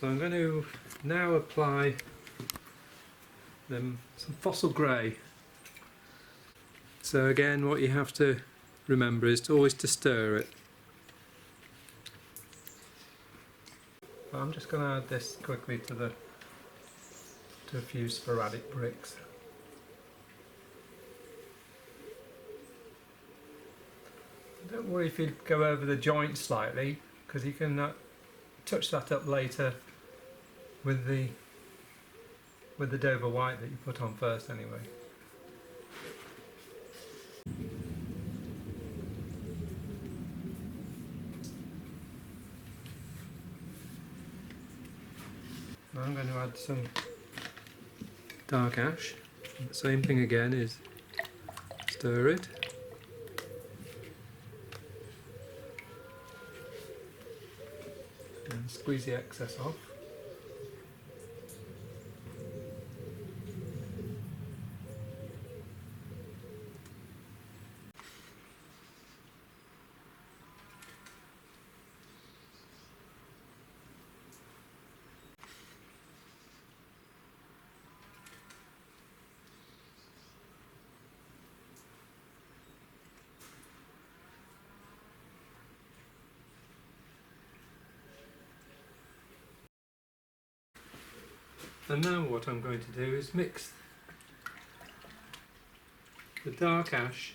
So I'm going to now apply some fossil grey. So again, what you have to remember is always to stir it. I'm just going to add this quickly to a few sporadic bricks. Don't worry if you go over the joint slightly, because you can touch that up later with the Dover White that you put on first anyway. Now I'm going to add some dark ash. The same thing again is stir it. And squeeze the excess off. And now what I'm going to do is mix the dark ash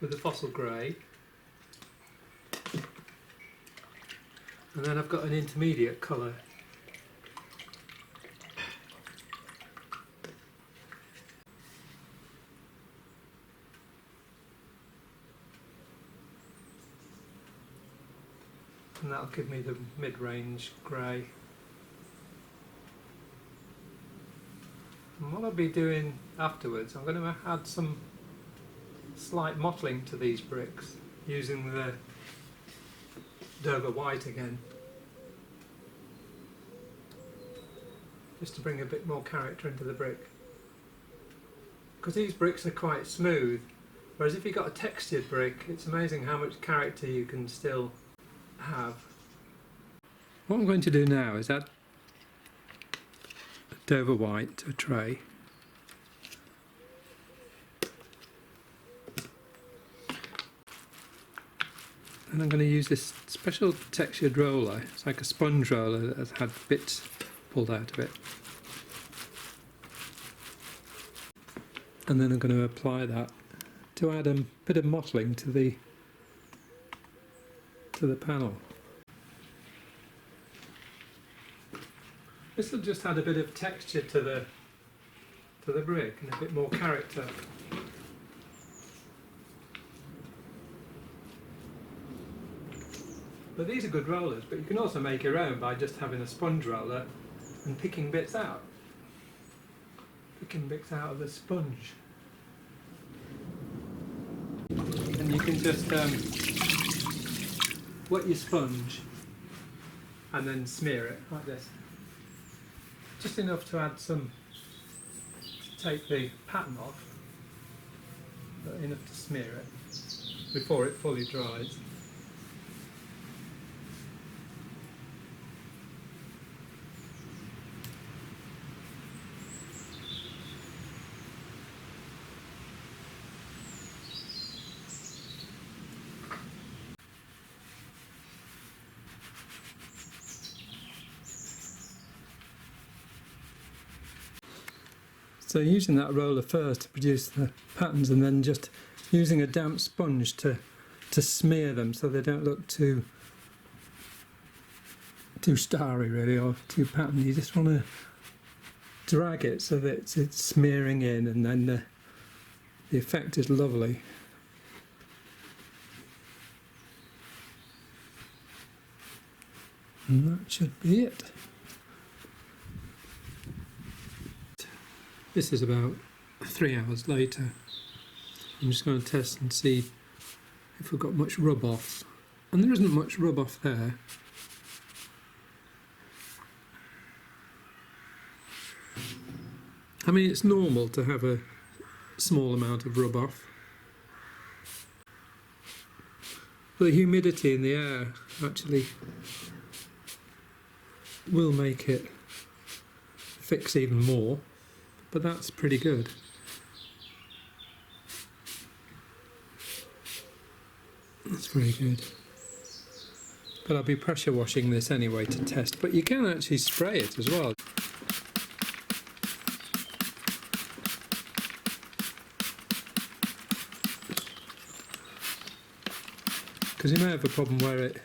with the fossil grey, and then I've got an intermediate colour. And that'll give me the mid-range grey. And what I'll be doing afterwards, I'm going to add some slight mottling to these bricks using the Dover White again, just to bring a bit more character into the brick. Because these bricks are quite smooth, whereas if you've got a textured brick, it's amazing how much character you can still have. What I'm going to do now is add Dover White to a tray. And I'm going to use this special textured roller. It's like a sponge roller that has had bits pulled out of it. And then I'm going to apply that to add a bit of mottling to the panel. This will just add a bit of texture to the brick and a bit more character. But these are good rollers, but you can also make your own by just having a sponge roller and picking bits out. Picking bits out of the sponge. And you can just wet your sponge and then smear it like this. Just enough to add some, to take the pattern off, but enough to smear it before it fully dries. So using that roller first to produce the patterns, and then just using a damp sponge to smear them so they don't look too starry really, or too patterned. You just want to drag it so that it's smearing in, and then the effect is lovely. And that should be it. This is about 3 hours later. I'm just going to test and see if we've got much rub off. And there isn't much rub off there. I mean, it's normal to have a small amount of rub off. But the humidity in the air actually will make it fix even more, but that's pretty good. That's very good. But I'll be pressure washing this anyway to test, but you can actually spray it as well. Because you may have a problem where it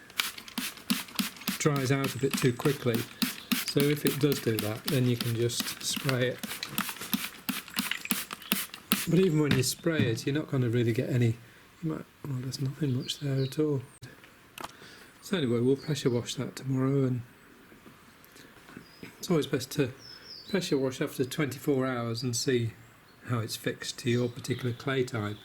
dries out a bit too quickly. So if it does do that, then you can just spray it. But even when you spray it, you're not going to really get any... well, there's nothing much there at all. So anyway, we'll pressure wash that tomorrow, and it's always best to pressure wash after 24 hours and see how it's fixed to your particular clay type.